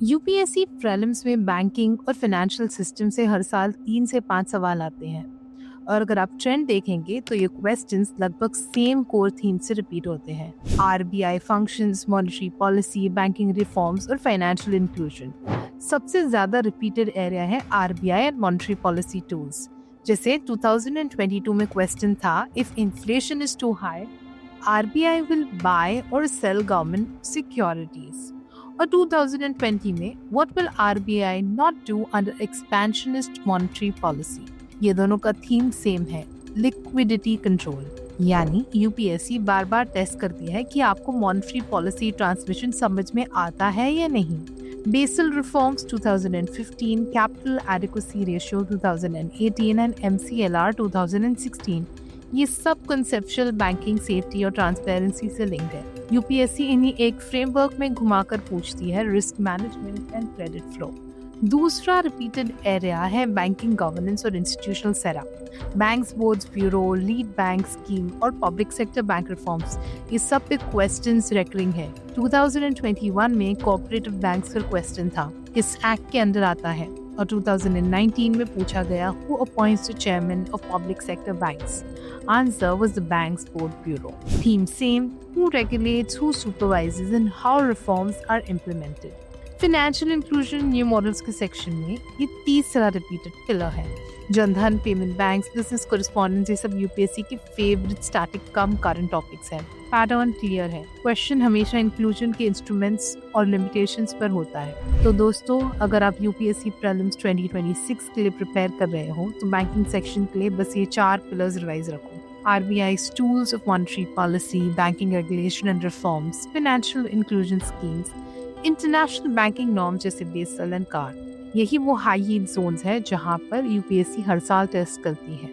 UPSC prelims में banking और financial system से हर साल 3 से 5 सवाल आते हैं। और अगर आप ट्रेंड देखेंगे तो ये क्वेश्चंस लगभग सेम कोर थीम से रिपीट होते हैं। RBI functions, monetary policy, banking reforms और फाइनेंशियल इंक्लूजन। सबसे ज्यादा रिपीटेड एरिया है RBI and monetary policy tools. जैसे 2022 में क्वेश्चन था, if inflation is too high, RBI will buy और सेल गवर्नमेंट सिक्योरिटीज। और 2020 में what will RBI not do under expansionist monetary policy. ये दोनों का थीम सेम है, लिक्विडिटी कंट्रोल। यानी यूपीएससी बार बार टेस्ट करती है कि आपको मॉनेटरी पॉलिसी ट्रांसमिशन समझ में आता है या नहीं। Basel reforms 2015, capital adequacy ratio 2018 and MCLR 2016, ये सब कंसेप्चुअल बैंकिंग सेफ्टी और ट्रांसपेरेंसी से लिंक्ड है। यूपीएससी इन्हीं एक फ्रेमवर्क में घुमाकर पूछती है risk management and credit flow. दूसरा रिपीटेड एरिया है बैंकिंग गवर्नेंस और institutional setup. Banks boards bureau, lead bank scheme और पब्लिक सेक्टर बैंक रिफॉर्म्स, ये सब पे क्वेश्चंस रेकरिंग है। 2021 में कोऑपरेटिव बैंक्स पर क्वेश्चन था, किस एक्ट के अंडर आता है। और 2019 में पूछा गया, who appoints the chairman of public sector banks. Answer was the Banks Board Bureau. Theme same, who regulates, who supervises and how reforms are implemented. Financial inclusion new models के section में ये तीसरा रिपीटेड पिलर है। Jan Dhan, payment banks, business correspondence, ये सब UPSC के favourite static कम current topics हैं। Pattern clear है, क्वेश्चन हमेशा इंक्लूजन के इंस्ट्रूमेंट्स और लिमिटेशंस पर होता है। तो दोस्तों, अगर आप यूपीएससी प्रीलिम्स 2026 के लिए प्रिपेयर कर रहे हो तो बैंकिंग सेक्शन के लिए बस ये 4 पिलर्स रिवाइज रखो। RBI's tools of monetary policy, banking regulation and reforms, financial inclusion schemes, international banking norm जैसे बेसल एंड कार। यही वो हाई यील्ड जोन्स है जहां पर यूपीएससी हर साल टेस्ट करती है।